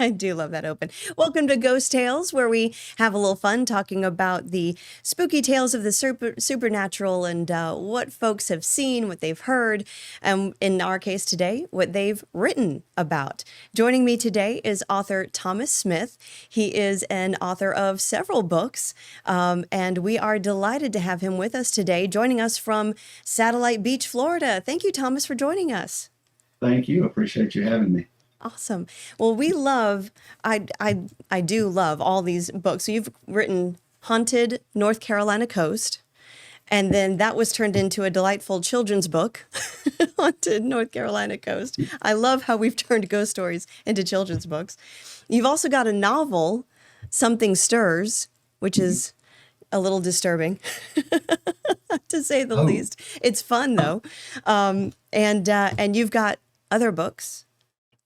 I do love that open. Welcome to Ghost Tales, where we have a little fun talking about the spooky tales of the supernatural and what folks have seen, what they've heard, and in our case today, what they've written about. Joining me today is author Thomas Smith. He is an author of several books, and we are delighted to have him with us today, joining us from Satellite Beach, Florida. Thank you, Thomas, for joining us. Thank you. Appreciate you having me. Awesome. Well, I do love all these books. So you've written Haunted North Carolina Coast, and then that was turned into a delightful children's book, Haunted North Carolina Coast. I love how we've turned ghost stories into children's books. You've also got a novel, Something Stirs, which is a little disturbing, to say the Oh, least. It's fun though, and you've got other books.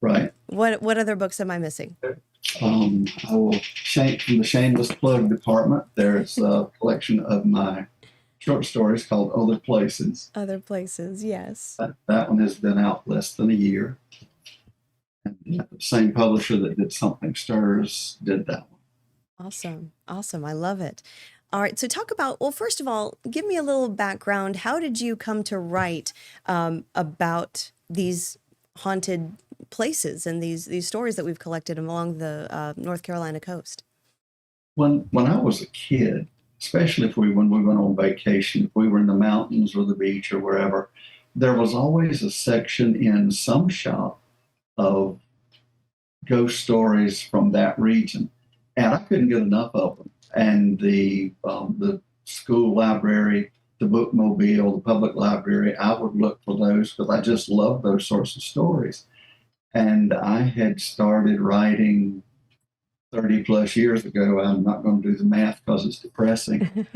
right. What other books am I missing? I will from the shameless plug department. There's a collection of my short stories called Other Places. Other places, yes. That one has been out less than a year. And the same publisher that did Something Stirs did that one. Awesome. Awesome. I love it. All right. So talk about, well, first of all, give me a little background. How did you come to write about these haunted places and these stories that we've collected along the North Carolina coast? When I was a kid, especially when we went on vacation, if we were in the mountains or the beach or wherever, there was always a section in some shop of ghost stories from that region, and I couldn't get enough of them. And the school library, the bookmobile, the public library, I would look for those because I just love those sorts of stories. And I had started writing 30 plus years ago. I'm not going to do the math because it's depressing.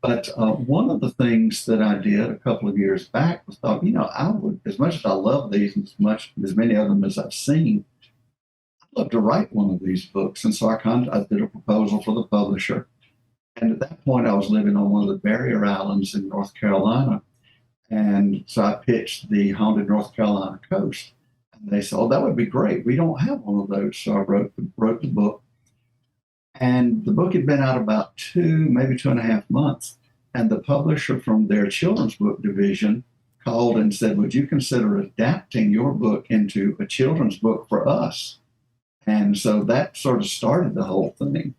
But one of the things that I did a couple of years back was thought, I would, as much as I love these and as many of them as I've seen, I'd love to write one of these books. And so I did a proposal for the publisher. And at that point, I was living on one of the barrier islands in North Carolina. And so I pitched the Haunted North Carolina Coast. And they said, oh, that would be great. We don't have one of those. So I wrote the book. And the book had been out about maybe 2.5 months. And the publisher from their children's book division called and said, would you consider adapting your book into a children's book for us? And so that sort of started the whole thing.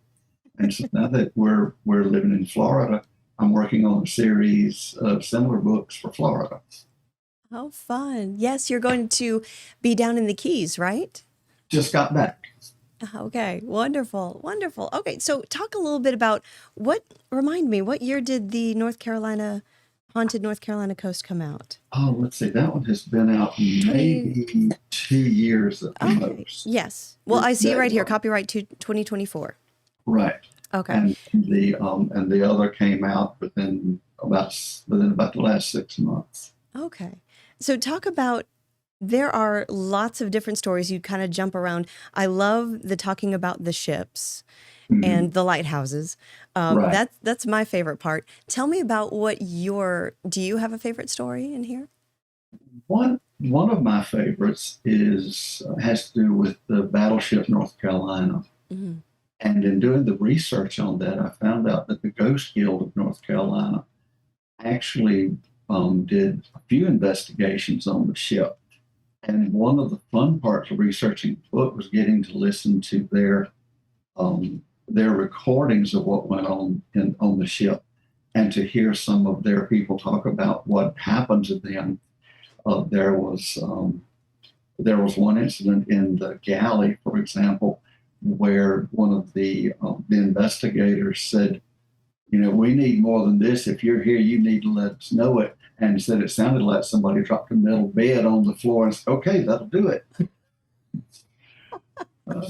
And so now that we're living in Florida, I'm working on a series of similar books for Florida. How fun. Yes, you're going to be down in the Keys, right? Just got back. Okay, wonderful, wonderful. Okay, so talk a little bit about remind me, what year did the Haunted North Carolina Coast come out? Oh, let's see. That one has been out 20, maybe 2 years at the okay, most. yes. Well, I see it That right here, one. copyright to 2024. Right. Okay. And the other came out within about the last 6 months. Okay. So talk about, there are lots of different stories. You kind of jump around. I love the talking about the ships Mhm. and the lighthouses. Right. That's my favorite part. Tell me about do you have a favorite story in here? One of my favorites has to do with the battleship North Carolina. Mhm. And in doing the research on that, I found out that the Ghost Guild of North Carolina actually did a few investigations on the ship. And one of the fun parts of researching the book was getting to listen to their recordings of what went on on the ship, and to hear some of their people talk about what happened to them. There was one incident in the galley, for example, where one of the investigators said, we need more than this. If you're here, you need to let us know it. And said it sounded like somebody dropped a metal bed on the floor and said, okay, that'll do it. Uh,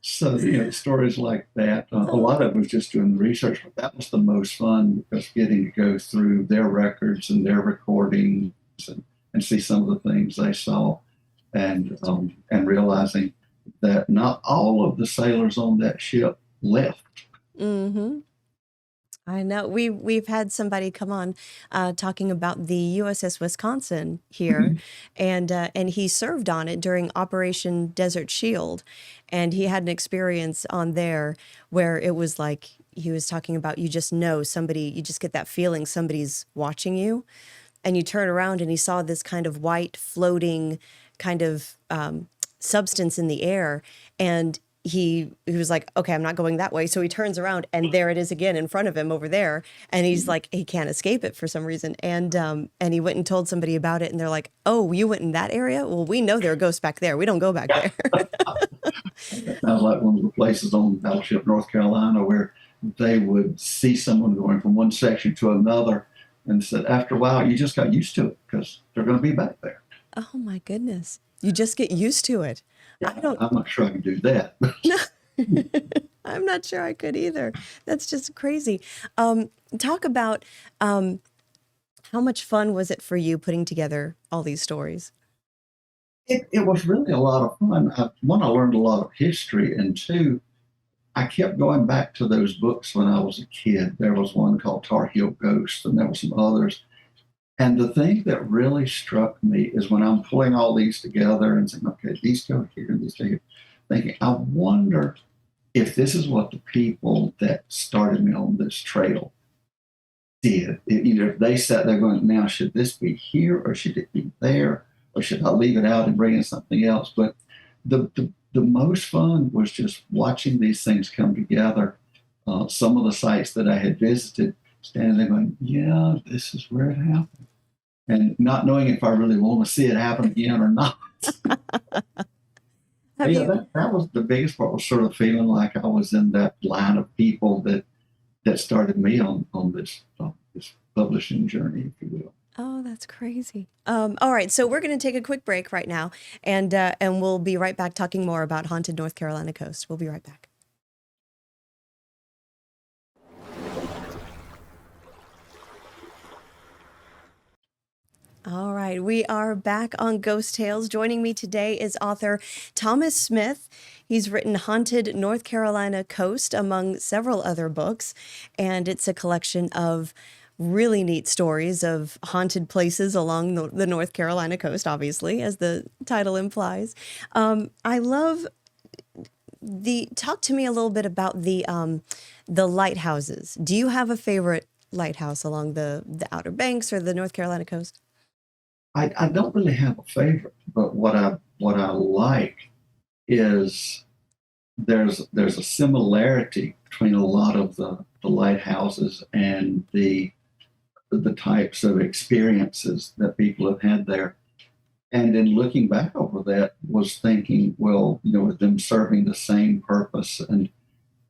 so, stories like that. A lot of it was just doing the research, but that was the most fun because getting to go through their records and their recordings and see some of the things they saw, and realizing that not all of the sailors on that ship left. Mm-hmm. I know we've had somebody come on talking about the USS Wisconsin here, Mhm. and he served on it during Operation Desert Shield, and he had an experience on there where it was like he was talking about you just know somebody, you just get that feeling somebody's watching you, and you turn around and he saw this kind of white floating kind of substance in the air, and he was like, okay, I'm not going that way. So he turns around and there it is again in front of him over there, and he's like, he can't escape it for some reason, and he went and told somebody about it, and they're like, oh, you went in that area? Well, we know there are ghosts back there. We don't go back there. That sounds like one of the places on Battleship North Carolina where they would see someone going from one section to another and said, after a while, you just got used to it because they're going to be back there. Oh my goodness, you just get used to it. Yeah, I don't I'm not sure I can do that. know. I'm not sure I could either. That's just crazy. Talk about how much fun was it for you putting together all these stories? It was really a lot of fun. One, I learned a lot of history, and two, I kept going back to those books when I was a kid. There was one called Tar Heel Ghost, and there were some others. And the thing that really struck me is when I'm pulling all these together and saying, okay, these go here and these go here, thinking, I wonder if this is what the people that started me on this trail did. If they sat there going, now, should this be here or should it be there? Or should I leave it out and bring in something else? But the most fun was just watching these things come together. Some of the sites that I had visited, standing there going, yeah, this is where it happened. And not knowing if I really want to see it happen again or not. Have Yeah, you that was the biggest part, was sort of feeling like I was in that line of people that started me on this publishing journey, if you will. Oh, that's crazy. All right, so we're going to take a quick break right now, and we'll be right back talking more about haunted North Carolina coast. We'll be right back. All right, we are back on Ghost Tales. Joining me today is author Thomas Smith. He's written Haunted North Carolina Coast, among several other books, and it's a collection of really neat stories of haunted places along the North Carolina coast, obviously, as the title implies. I love talk to me a little bit about the lighthouses. Do you have a favorite lighthouse along the Outer Banks or the North Carolina coast? I don't really have a favorite, but what I like is there's a similarity between a lot of the lighthouses and the types of experiences that people have had there. And in looking back over that, was thinking, well, with them serving the same purpose, and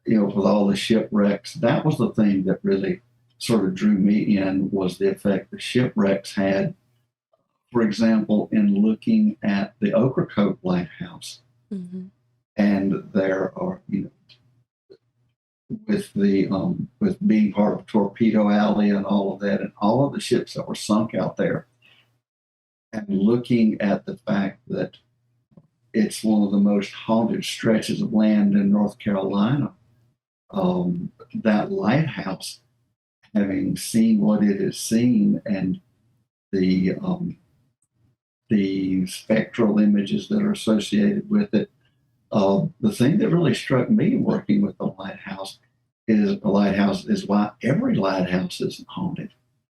with all the shipwrecks, that was the thing that really sort of drew me in, was the effect the shipwrecks had. For example, in looking at the Ocracoke Lighthouse, Hmm. and there are, with being part of Torpedo Alley and all of that, and all of the ships that were sunk out there, and looking at the fact that it's one of the most haunted stretches of land in North Carolina. That lighthouse, having seen what it has seen, and the the spectral images that are associated with it. The thing that really struck me working with the lighthouse is why every lighthouse isn't haunted,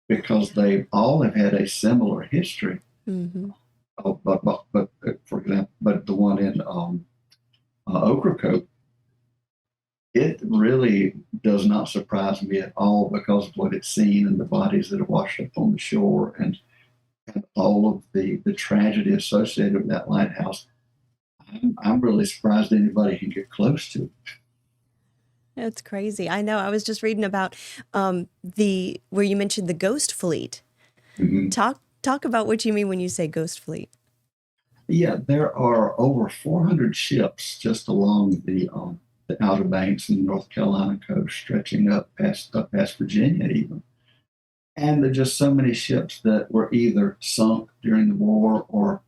because they all have had a similar history. Hmm. But for example, but the one in Ocracoke, it really does not surprise me at all because of what it's seen and the bodies that are washed up on the shore, and all of the tragedy associated with that lighthouse. I'm really surprised anybody can get close to it. That's crazy. I know. I was just reading about the where you mentioned the ghost fleet. Mhm. Talk about what you mean when you say ghost fleet. Yeah, there are over 400 ships just along the Outer Banks and North Carolina coast, stretching up past Virginia even. And there are just so many ships that were either sunk during the war, or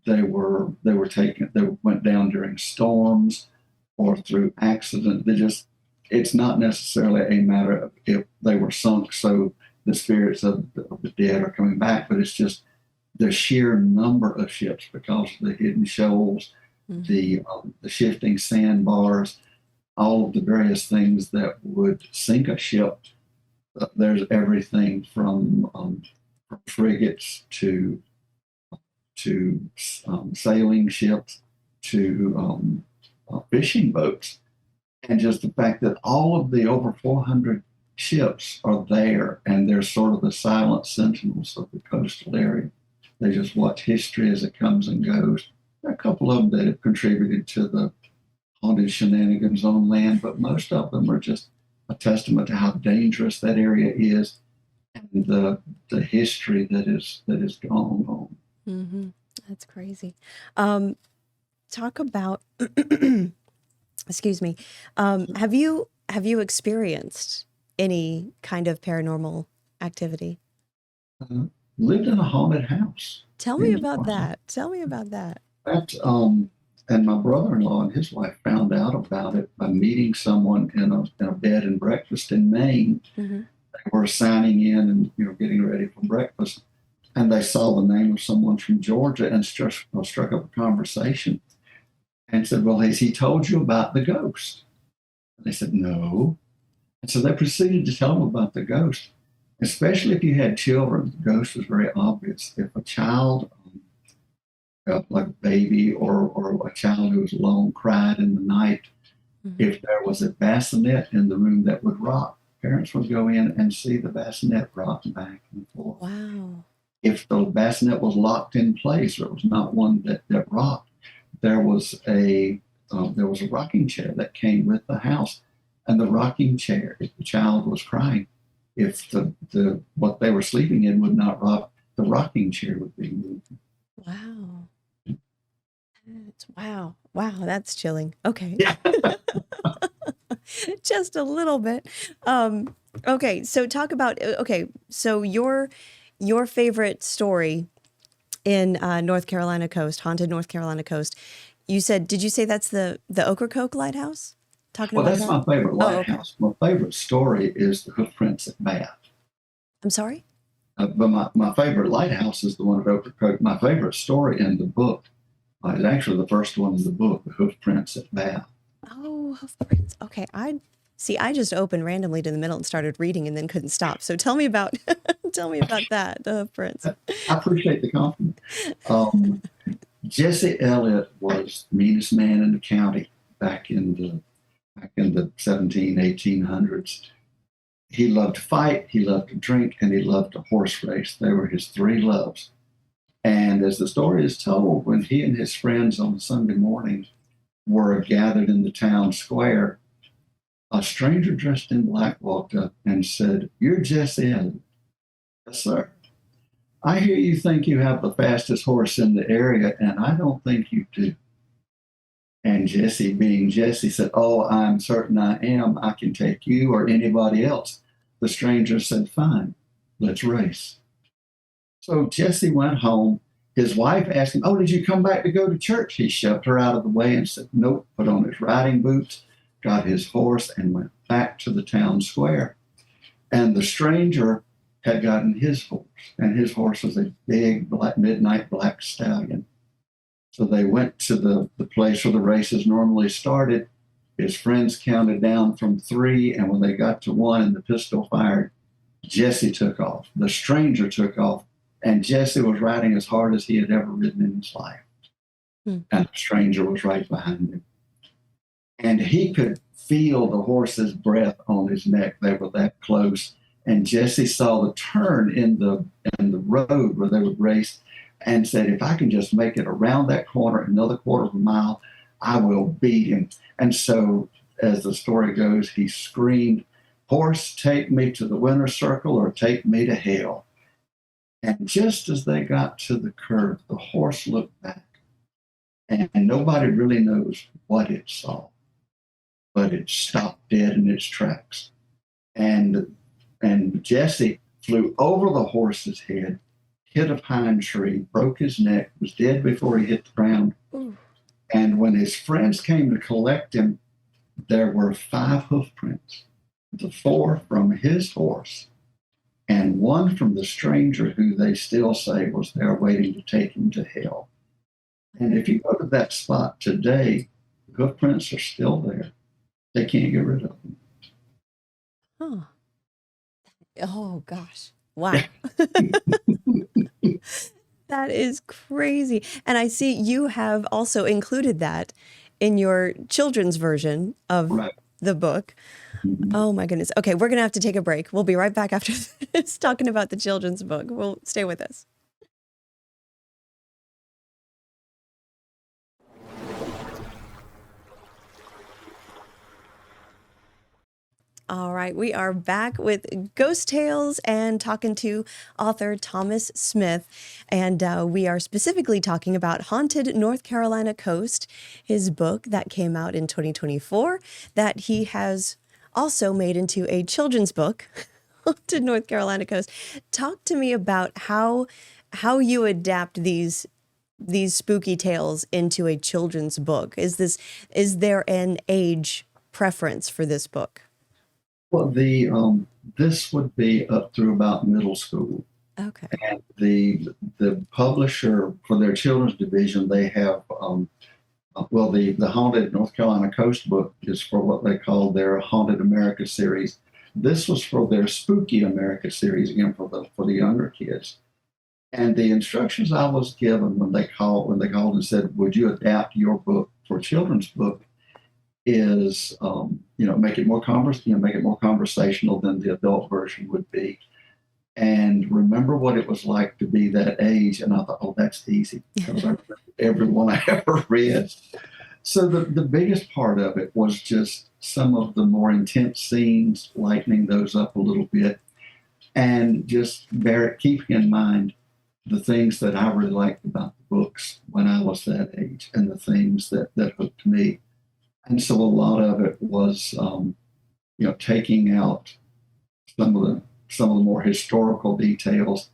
they went down during storms or through accident. it's not necessarily a matter of if they were sunk so the spirits of the dead are coming back, but it's just the sheer number of ships because of the hidden shoals, Mm-hmm. the shifting sandbars, all of the various things that would sink a ship. There's everything from frigates to sailing ships to fishing boats, and just the fact that all of the over 400 ships are there, and they're sort of the silent sentinels of the coastal area. They just watch history as it comes and goes. There are a couple of them that have contributed to the haunted shenanigans on land, but most of them are just a testament to how dangerous that area is and the history that is gone on. Mm-hmm. That's crazy. Um, Talk about, excuse me. Have you experienced any kind of paranormal activity? Uh, Lived in a haunted house. Tell me In about that. Tell me about that. fact, and my brother-in-law and his wife found out about it by meeting someone in a bed and breakfast in Maine. Mm-hmm. They were signing in and getting ready for breakfast, and they saw the name of someone from Georgia and struck up a conversation and said, "Well, has he told you about the ghost?" And they said, "No." And so they proceeded to tell them about the ghost. Especially if you had children, the ghost was very obvious. If a child, like a baby or a child who was alone, cried in the night, Mm-hmm. if there was a bassinet in the room that would rock, parents would go in and see the bassinet rock back and forth. Wow. If the bassinet was locked in place or it was not one that rocked, there was a rocking chair that came with the house, and the rocking chair, if the child was crying, if the what they were sleeping in would not rock, the rocking chair would be moved. Wow. Wow. Wow. That's chilling. Okay. Yeah. Just a little bit. Okay. So talk about, okay. So your favorite story in North Carolina coast, haunted North Carolina coast, did you say that's the Ocracoke Lighthouse? Talking Well, about that's that? my favorite Oh, okay. lighthouse. My favorite story is the hoof prints at Bath. I'm sorry? But my favorite lighthouse is the one at Ocracoke. My favorite story in the book is actually the first one in the book, the hoof prints at Bath. Oh, hoof prints. Okay. I just opened randomly to the middle and started reading and then couldn't stop. So tell me about tell me about that, the hoof prints. I appreciate the compliment. Um, Jesse Elliott was the meanest man in the county back in the 1800s. He loved to fight, he loved to drink, and he loved to horse race. They were his three loves. And as the story is told, when he and his friends on Sunday morning were gathered in the town square, a stranger dressed in black walked up and said, "You're Jesse Elliott." "Yes, sir." "I hear you think you have the fastest horse in the area, and I don't think you do." And Jesse, being Jesse, said, "Oh, I'm certain I am. I can take you or anybody else." The stranger said, "Fine, let's race." So Jesse went home. His wife asked him, "Oh, did you come back to go to church?" He shoved her out of the way and said, "Nope," put on his riding boots, got his horse, and went back to the town square. And the stranger had gotten his horse, and his horse was a big midnight black stallion. So they went to the place where the races normally started. His friends counted down from three, and when they got to one and the pistol fired, Jesse took off. The stranger took off, and Jesse was riding as hard as he had ever ridden in his life. Hmm. And the stranger was right behind him. And he could feel the horse's breath on his neck. They were that close. And Jesse saw the turn in the road where they would race and said, "If I can just make it around that corner another quarter of a mile, I will beat him." And so, as the story goes, he screamed, "Horse, take me to the winner's circle or take me to hell." And just as they got to the curve, the horse looked back, and nobody really knows what it saw, but it stopped dead in its tracks. And Jesse flew over the horse's head, hit a pine tree, broke his neck, was dead before he hit the ground. Ooh. And when his friends came to collect him, there were 5 hoof prints, the 4 from his horse and 1 from the stranger who they still say was there waiting to take him to hell. And if you go to that spot today, the hoof prints are still there. They can't get rid of them. Huh. Oh gosh. Wow. That is crazy. And I see you have also included that in your children's version of Right. the book. Mhm. Oh my goodness. Okay, we're going to have to take a break. We'll be right back after this talking about the children's book. We'll stay with us. All right, we are back with Ghost Tales and talking to author Thomas Smith. And we are specifically talking about Haunted North Carolina Coast, his book that came out in 2024 that he has also made into a children's book, Haunted North Carolina Coast. Talk to me about how you adapt these spooky tales into a children's book. Is there an age preference for this book? Well, this would be up through about middle school. Okay. And the publisher for their children's division, they have well, the Haunted North Carolina Coast book is for what they call their Haunted America series. This was for their Spooky America series, again for the younger kids. And the instructions I was given when they called and said, "Would you adapt your book for a children's book?" is make it more make it more conversational than the adult version would be, and remember what it was like to be that age. And I thought, oh, that's easy because I remember every one I ever read. So the biggest part of it was just some of the more intense scenes, lightening those up a little bit, and just keeping in mind the things that I really liked about the books when I was that age, and the things that hooked me. And so a lot of it was, taking out some of the more historical details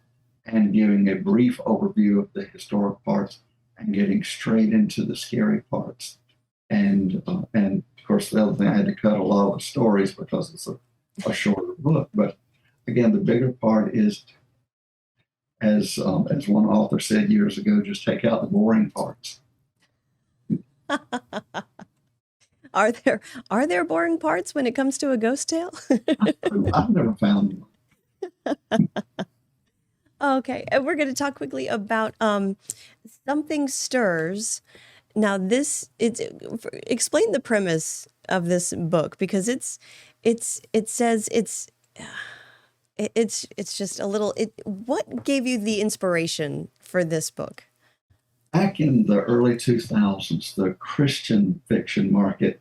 and giving a brief overview of the historic parts and getting straight into the scary parts. And of course, the other thing, I had to cut a lot of the stories because it's a shorter book. But again, the bigger part is, as one author said years ago, just take out the boring parts. Are there boring parts when it comes to a ghost tale? I've never found one. Okay, and we're going to talk quickly about Something Stirs. Now, explain the premise of this book, because it says it's just a little. What gave you the inspiration for this book? Back in the early 2000s, the Christian fiction market,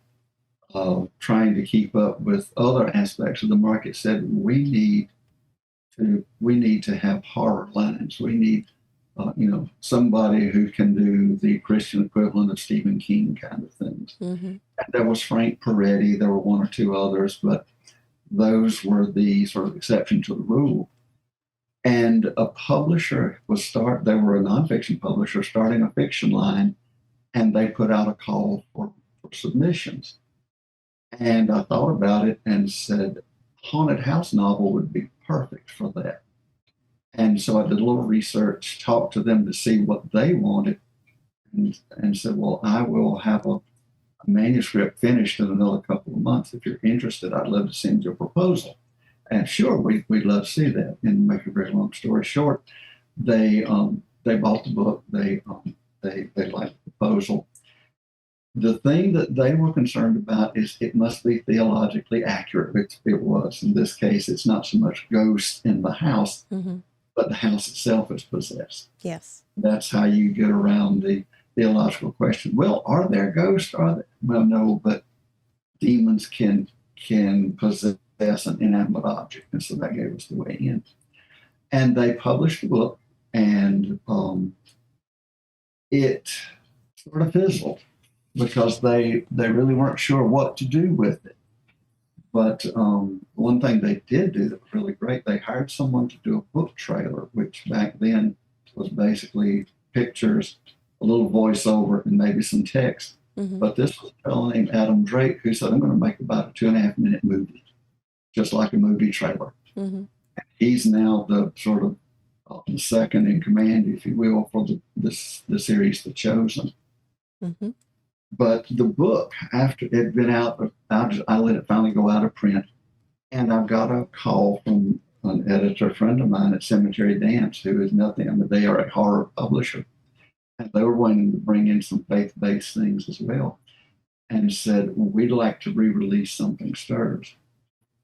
trying to keep up with other aspects of the market, said we need to have horror lines. We need somebody who can do the Christian equivalent of Stephen King kind of things. Mm-hmm. And there was Frank Peretti. There were 1 or 2 others, but those were the sort of exception to the rule. And a publisher they were a nonfiction publisher starting a fiction line, and they put out a call for submissions. And I thought about it and said, haunted house novel would be perfect for that. And so I did a little research, talked to them to see what they wanted, and said, well, I will have a manuscript finished in another couple of months. If you're interested, I'd love to send you a proposal. And sure, we'd love to see that. And to make a very long story short, they bought the book. They liked the proposal. The thing that they were concerned about is it must be theologically accurate, which it was. In this case, it's not so much ghosts in the house, Mm-hmm. but the house itself is possessed. Yes. That's how you get around the theological question. Well, are there ghosts? Well, no, but demons can possess an inanimate object, and so that gave us the way in. And they published the book, and it sort of fizzled because they really weren't sure what to do with it. But one thing they did do that was really great, they hired someone to do a book trailer, which back then was basically pictures, a little voiceover, and maybe some text. Mm-hmm. But this was a fellow named Adam Drake who said, I'm going to make about a 2.5 minute movie, just like a movie trailer. Mm-hmm. He's now the sort of the second in command, if you will, for the series The Chosen. Mm-hmm. But the book, after it had been out, I let it finally go out of print. And I got a call from an editor friend of mine at Cemetery Dance, who is nothing. I mean, they are a horror publisher. And they were wanting to bring in some faith-based things as well. And said, well, we'd like to re-release Something Stirs.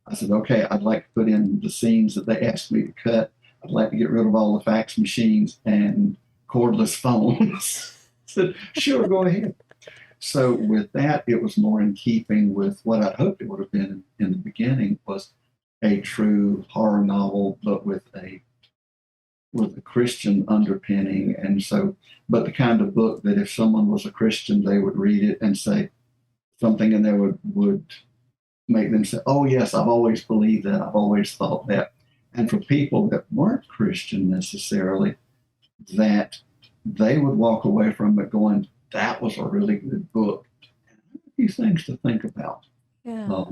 I said, okay, I'd like to put in the scenes that they asked me to cut. I'd like to get rid of all the fax machines and cordless phones. I said, sure, go ahead. So with that, it was more in keeping with what I hoped it would have been in the beginning, was a true horror novel, but with a Christian underpinning. And so, but the kind of book that if someone was a Christian, they would read it and say something, and they would make them say, oh yes, I've always believed that, I've always thought that. And for people that weren't Christian necessarily, that they would walk away from it going, that was a really good book. A few things to think about. Yeah.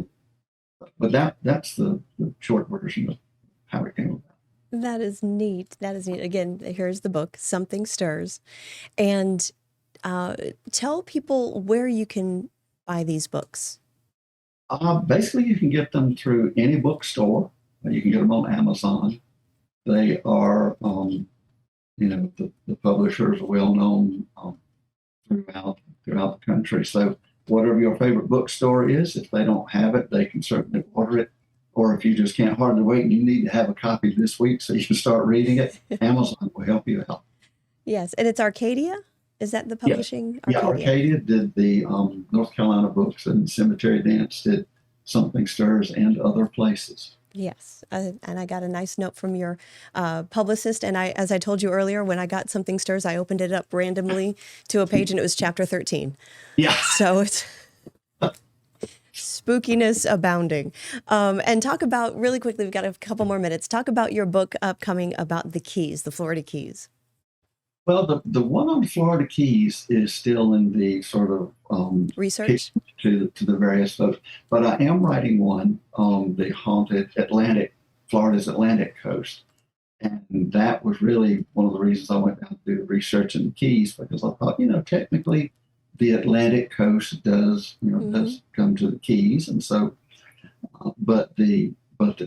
But that's the short version of how it came about. That is neat. That is neat. Again, here's the book, Something Stirs. And tell people where you can buy these books. Basically, you can get them through any bookstore. You can get them on Amazon. They are, the publishers are well known throughout the country. So whatever your favorite bookstore is, if they don't have it, they can certainly order it. Or if you just can't hardly wait and you need to have a copy this week so you can start reading it, Amazon will help you out. Yes, and it's Arcadia? Is that the publishing? Yeah, Arcadia did the North Carolina books, and Cemetery Dance did Something Stirs and other places. Yes, and I got a nice note from your publicist, and as I told you earlier, when I got Something Stirs, I opened it up randomly to a page, and it was chapter 13. Yeah. So it's spookiness abounding. And talk about, really quickly, we've got a couple more minutes, talk about your book upcoming about the Keys, the Florida Keys. Well, the one on Florida Keys is still in the sort of research to the various folks, but I am writing one on the haunted Florida's Atlantic coast, and that was really one of the reasons I went down to do research in the Keys, because I thought, technically the Atlantic coast does come to the Keys, and so, but the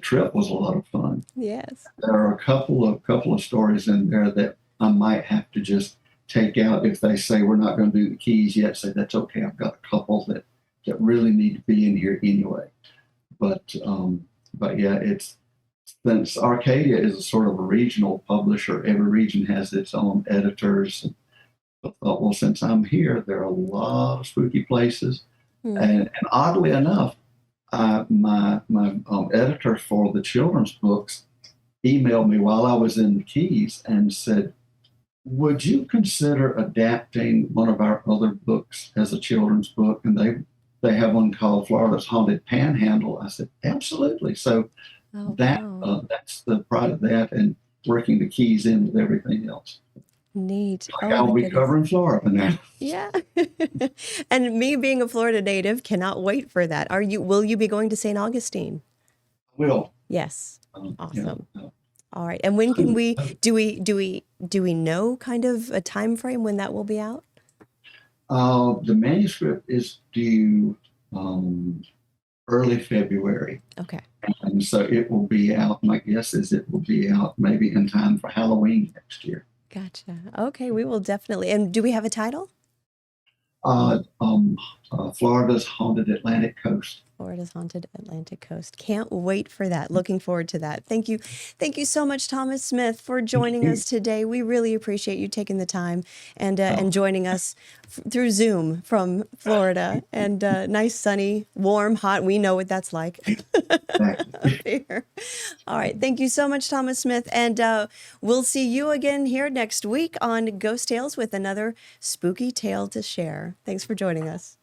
trip was a lot of fun. Yes, there are a couple of stories in there that I might have to just take out if they say we're not going to do the Keys yet. Say that's okay. I've got a couple that really need to be in here anyway. But yeah, it's since Arcadia is a sort of a regional publisher, every region has its own editors. And I thought, well, since I'm here, there are a lot of spooky places, and oddly enough, my editor for the children's books emailed me while I was in the Keys and said, would you consider adapting one of our other books as a children's book? And they have one called Florida's Haunted Panhandle. I said, absolutely. So that's the pride of that, and working the Keys in with everything else. Neat. I'll be covering Florida now. Yeah. And me being a Florida native, cannot wait for that. Will you be going to St. Augustine? I will. Yes. Awesome. All right. And when can do we know kind of a time frame when that will be out? The manuscript is due early February. Okay. And so it will be out, my guess is it will be out maybe in time for Halloween next year. Gotcha. Okay, we will definitely. And do we have a title? Florida's Haunted Atlantic Coast. Florida's Haunted Atlantic Coast. Can't wait for that. Looking forward to that. Thank you. Thank you so much, Thomas Smith, for joining us today. We really appreciate you taking the time and joining us through Zoom from Florida. And nice, sunny, warm, hot. We know what that's like up here. All right. Thank you so much, Thomas Smith. And we'll see you again here next week on Ghost Tales with another spooky tale to share. Thanks for joining us.